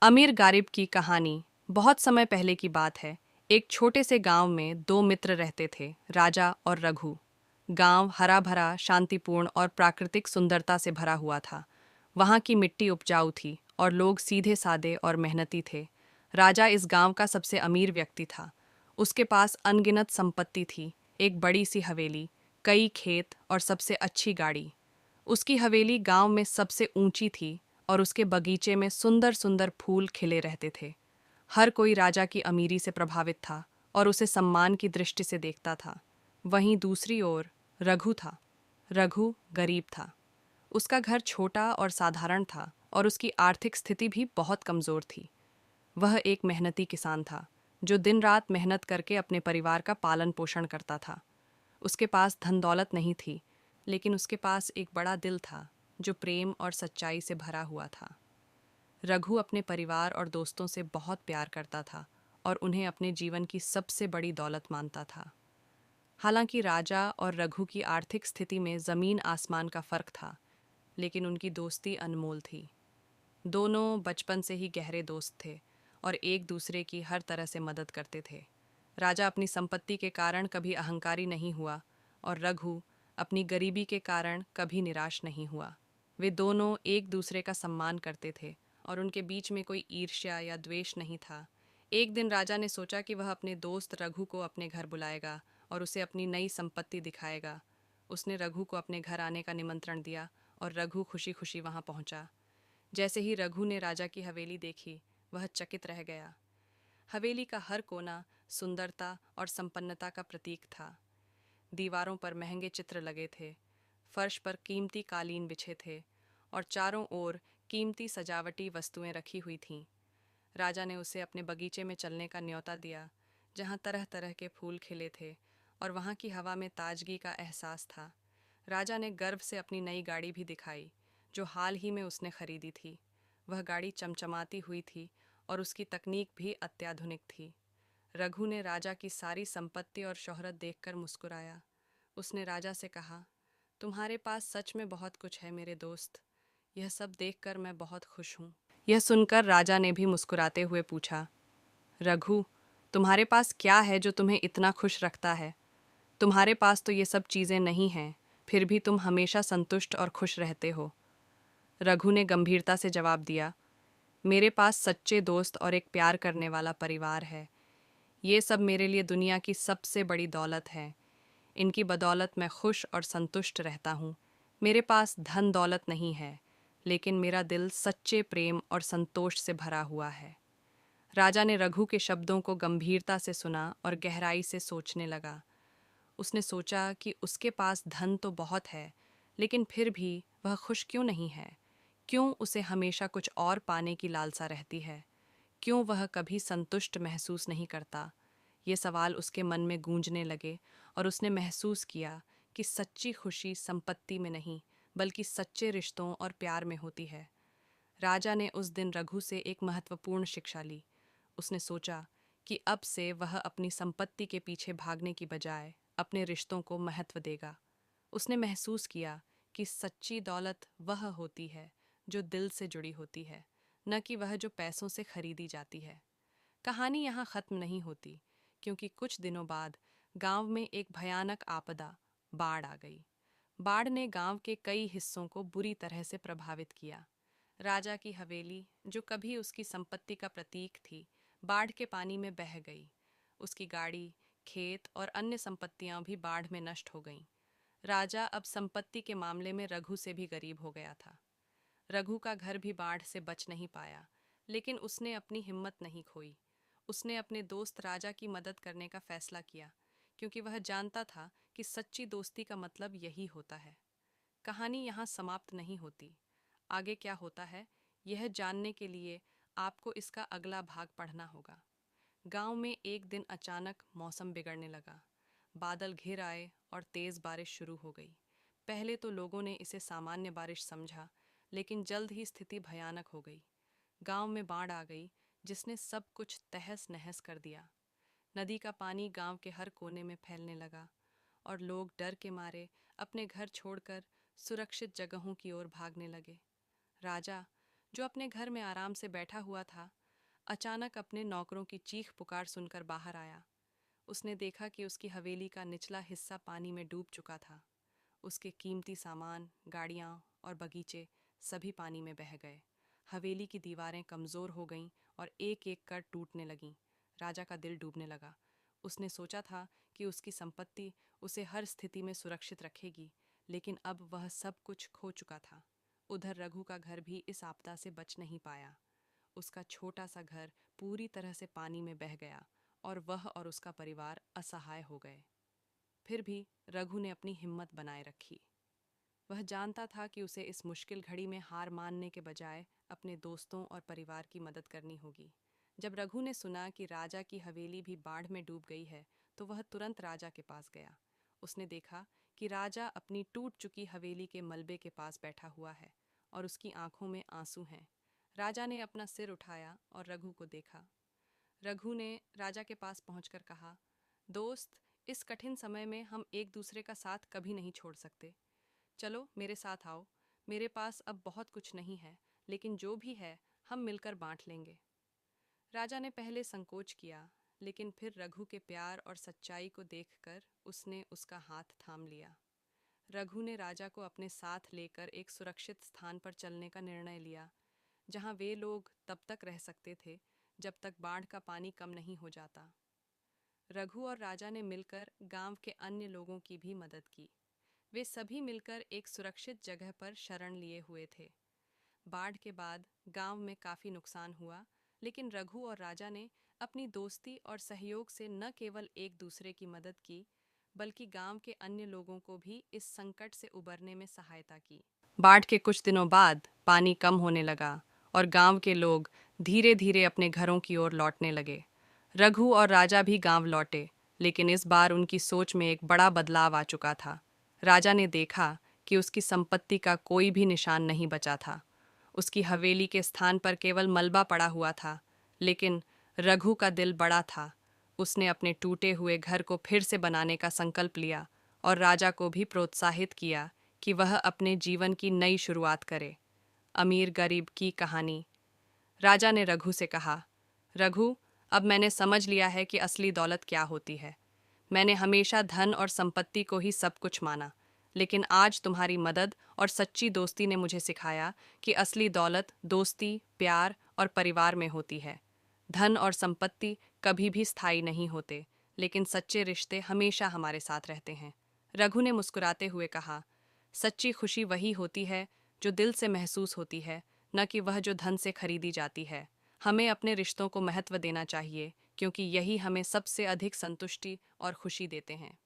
अमीर गारिब की कहानी। बहुत समय पहले की बात है। एक छोटे से गांव में दो मित्र रहते थे, राजा और रघु। गांव हरा भरा, शांतिपूर्ण और प्राकृतिक सुंदरता से भरा हुआ था। वहां की मिट्टी उपजाऊ थी और लोग सीधे सादे और मेहनती थे। राजा इस गांव का सबसे अमीर व्यक्ति था। उसके पास अनगिनत संपत्ति थी, एक बड़ी सी हवेली, कई खेत और सबसे अच्छी गाड़ी। उसकी हवेली गांव में सबसे ऊंची थी और उसके बगीचे में सुंदर सुंदर फूल खिले रहते थे। हर कोई राजा की अमीरी से प्रभावित था और उसे सम्मान की दृष्टि से देखता था। वहीं दूसरी ओर रघु था। रघु गरीब था। उसका घर छोटा और साधारण था और उसकी आर्थिक स्थिति भी बहुत कमजोर थी। वह एक मेहनती किसान था, जो दिन रात मेहनत करके अपने परिवार का पालन पोषण करता था। उसके पास धन दौलत नहीं थी, लेकिन उसके पास एक बड़ा दिल था, जो प्रेम और सच्चाई से भरा हुआ था। रघु अपने परिवार और दोस्तों से बहुत प्यार करता था और उन्हें अपने जीवन की सबसे बड़ी दौलत मानता था। हालांकि राजा और रघु की आर्थिक स्थिति में जमीन आसमान का फर्क था, लेकिन उनकी दोस्ती अनमोल थी। दोनों बचपन से ही गहरे दोस्त थे और एक दूसरे की हर तरह से मदद करते थे। राजा अपनी संपत्ति के कारण कभी अहंकारी नहीं हुआ और रघु अपनी गरीबी के कारण कभी निराश नहीं हुआ। वे दोनों एक दूसरे का सम्मान करते थे और उनके बीच में कोई ईर्ष्या या द्वेष नहीं था। एक दिन राजा ने सोचा कि वह अपने दोस्त रघु को अपने घर बुलाएगा और उसे अपनी नई संपत्ति दिखाएगा। उसने रघु को अपने घर आने का निमंत्रण दिया और रघु खुशी खुशी वहां पहुंचा। जैसे ही रघु ने राजा की हवेली देखी, वह चकित रह गया। हवेली का हर कोना सुंदरता और संपन्नता का प्रतीक था। दीवारों पर महंगे चित्र लगे थे, फर्श पर कीमती कालीन बिछे थे और चारों ओर कीमती सजावटी वस्तुएं रखी हुई थीं। राजा ने उसे अपने बगीचे में चलने का न्योता दिया, जहां तरह तरह के फूल खिले थे और वहां की हवा में ताजगी का एहसास था। राजा ने गर्व से अपनी नई गाड़ी भी दिखाई, जो हाल ही में उसने खरीदी थी। वह गाड़ी चमचमाती हुई थी और उसकी तकनीक भी अत्याधुनिक थी। रघु ने राजा की सारी संपत्ति और शोहरत देखकर मुस्कुराया। उसने राजा से कहा, तुम्हारे पास सच में बहुत कुछ है मेरे दोस्त। यह सब देखकर मैं बहुत खुश हूँ। यह सुनकर राजा ने भी मुस्कुराते हुए पूछा, रघु, तुम्हारे पास क्या है जो तुम्हें इतना खुश रखता है? तुम्हारे पास तो ये सब चीज़ें नहीं हैं, फिर भी तुम हमेशा संतुष्ट और खुश रहते हो। रघु ने गंभीरता से जवाब दिया, मेरे पास सच्चे दोस्त और एक प्यार करने वाला परिवार है। ये सब मेरे लिए दुनिया की सबसे बड़ी दौलत है। इनकी बदौलत मैं खुश और संतुष्ट रहता हूँ। मेरे पास धन दौलत नहीं है, लेकिन मेरा दिल सच्चे प्रेम और संतोष से भरा हुआ है। राजा ने रघु के शब्दों को गंभीरता से सुना और गहराई से सोचने लगा। उसने सोचा कि उसके पास धन तो बहुत है, लेकिन फिर भी वह खुश क्यों नहीं है? क्यों उसे हमेशा कुछ और पाने की लालसा रहती है? क्यों वह कभी संतुष्ट महसूस नहीं करता? ये सवाल उसके मन में गूंजने लगे और उसने महसूस किया कि सच्ची खुशी संपत्ति में नहीं, बल्कि सच्चे रिश्तों और प्यार में होती है। राजा ने उस दिन रघु से एक महत्वपूर्ण शिक्षा ली। उसने सोचा कि अब से वह अपनी संपत्ति के पीछे भागने की बजाय अपने रिश्तों को महत्व देगा। उसने महसूस किया कि सच्ची दौलत वह होती है जो दिल से जुड़ी होती है, न कि वह जो पैसों से खरीदी जाती है। कहानी यहाँ खत्म नहीं होती, क्योंकि कुछ दिनों बाद गांव में एक भयानक आपदा, बाढ़ आ गई। बाढ़ ने गांव के कई हिस्सों को बुरी तरह से प्रभावित किया। राजा की हवेली, जो कभी उसकी संपत्ति का प्रतीक थी, बाढ़ के पानी में बह गई। उसकी गाड़ी, खेत और अन्य संपत्तियां भी बाढ़ में नष्ट हो गईं। राजा अब संपत्ति के मामले में रघु से भी गरीब हो गया था। रघु का घर भी बाढ़ से बच नहीं पाया, लेकिन उसने अपनी हिम्मत नहीं खोई। उसने अपने दोस्त राजा की मदद करने का फैसला किया, क्योंकि वह जानता था कि सच्ची दोस्ती का मतलब यही होता है। कहानी यहाँ समाप्त नहीं होती। आगे क्या होता है, यह जानने के लिए आपको इसका अगला भाग पढ़ना होगा। गांव में एक दिन अचानक मौसम बिगड़ने लगा। बादल घिर आए और तेज बारिश शुरू हो गई। पहले तो लोगों ने इसे सामान्य बारिश समझा, लेकिन जल्द ही स्थिति भयानक हो गई। गांव में बाढ़ आ गई, जिसने सब कुछ तहस नहस कर दिया। नदी का पानी गांव के हर कोने में फैलने लगा और लोग डर के मारे अपने घर छोड़कर सुरक्षित जगहों की ओर भागने लगे। राजा, जो अपने घर में आराम से बैठा हुआ था, अचानक अपने नौकरों की चीख पुकार सुनकर बाहर आया। उसने देखा कि उसकी हवेली का निचला हिस्सा पानी में डूब चुका था। उसके कीमती सामान, गाड़ियाँ और बगीचे सभी पानी में बह गए। हवेली की दीवारें कमज़ोर हो गईं और एक एक कर टूटने लगीं। राजा का दिल डूबने लगा। उसने सोचा था कि उसकी संपत्ति उसे हर स्थिति में सुरक्षित रखेगी, लेकिन अब वह सब कुछ खो चुका था। उधर रघु का घर भी इस आपदा से बच नहीं पाया। उसका छोटा सा घर पूरी तरह से पानी में बह गया और वह और उसका परिवार असहाय हो गए। फिर भी रघु ने अपनी हिम्मत बनाए रखी। वह जानता था कि उसे इस मुश्किल घड़ी में हार मानने के बजाय अपने दोस्तों और परिवार की मदद करनी होगी। जब रघु ने सुना कि राजा की हवेली भी बाढ़ में डूब गई है, तो वह तुरंत राजा के पास गया। उसने देखा कि राजा अपनी टूट चुकी हवेली के मलबे के पास बैठा हुआ है और उसकी आंखों में आंसू हैं। राजा ने अपना सिर उठाया और रघु को देखा। रघु ने राजा के पास पहुंचकर कहा, दोस्त, इस कठिन समय में हम एक दूसरे का साथ कभी नहीं छोड़ सकते। चलो मेरे साथ आओ। मेरे पास अब बहुत कुछ नहीं है, लेकिन जो भी है हम मिलकर बांट लेंगे। राजा ने पहले संकोच किया, लेकिन फिर रघु के प्यार और सच्चाई को देखकर उसने उसका हाथ थाम लिया। रघु ने राजा को अपने साथ लेकर एक सुरक्षित स्थान पर चलने का निर्णय लिया, जहां वे लोग तब तक रह सकते थे जब तक बाढ़ का पानी कम नहीं हो जाता। रघु और राजा ने मिलकर गांव के अन्य लोगों की भी मदद की। वे सभी मिलकर एक सुरक्षित जगह पर शरण लिए हुए थे। बाढ़ के बाद गांव में काफी नुकसान हुआ, लेकिन रघु और राजा ने अपनी दोस्ती और सहयोग से न केवल एक दूसरे की मदद की, बल्कि गांव के अन्य लोगों को भी इस संकट से उबरने में सहायता की। बाढ़ के कुछ दिनों बाद पानी कम होने लगा और गांव के लोग धीरे धीरे अपने घरों की ओर लौटने लगे। रघु और राजा भी गांव लौटे, लेकिन इस बार उनकी सोच में एक बड़ा बदलाव आ चुका था। राजा ने देखा कि उसकी संपत्ति का कोई भी निशान नहीं बचा था। उसकी हवेली के स्थान पर केवल मलबा पड़ा हुआ था, लेकिन रघु का दिल बड़ा था। उसने अपने टूटे हुए घर को फिर से बनाने का संकल्प लिया और राजा को भी प्रोत्साहित किया कि वह अपने जीवन की नई शुरुआत करे। अमीर गरीब की कहानी। राजा ने रघु से कहा, रघु, अब मैंने समझ लिया है कि असली दौलत क्या होती है। मैंने हमेशा धन और संपत्ति को ही सब कुछ माना, लेकिन आज तुम्हारी मदद और सच्ची दोस्ती ने मुझे सिखाया कि असली दौलत दोस्ती, प्यार और परिवार में होती है। धन और संपत्ति कभी भी स्थायी नहीं होते, लेकिन सच्चे रिश्ते हमेशा हमारे साथ रहते हैं। रघु ने मुस्कुराते हुए कहा, सच्ची खुशी वही होती है जो दिल से महसूस होती है, न कि वह जो धन से खरीदी जाती है। हमें अपने रिश्तों को महत्व देना चाहिए, क्योंकि यही हमें सबसे अधिक संतुष्टि और खुशी देते हैं।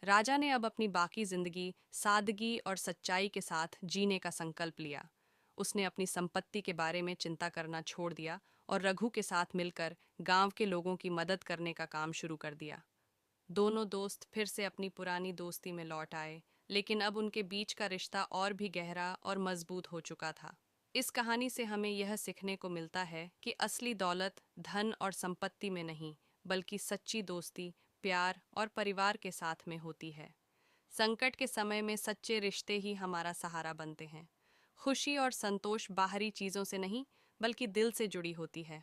राजा ने अब अपनी बाकी जिंदगी सादगी और सच्चाई के साथ जीने का संकल्प लिया। उसने अपनी संपत्ति के बारे में चिंता करना छोड़ दिया और रघु के साथ मिलकर गांव के लोगों की मदद करने का काम शुरू कर दिया। दोनों दोस्त फिर से अपनी पुरानी दोस्ती में लौट आए, लेकिन अब उनके बीच का रिश्ता और भी गहरा और मजबूत हो चुका था। इस कहानी से हमें यह सीखने को मिलता है कि असली दौलत धन और संपत्ति में नहीं, बल्कि सच्ची दोस्ती, प्यार और परिवार के साथ में होती है। संकट के समय में सच्चे रिश्ते ही हमारा सहारा बनते हैं। खुशी और संतोष बाहरी चीज़ों से नहीं, बल्कि दिल से जुड़ी होती है।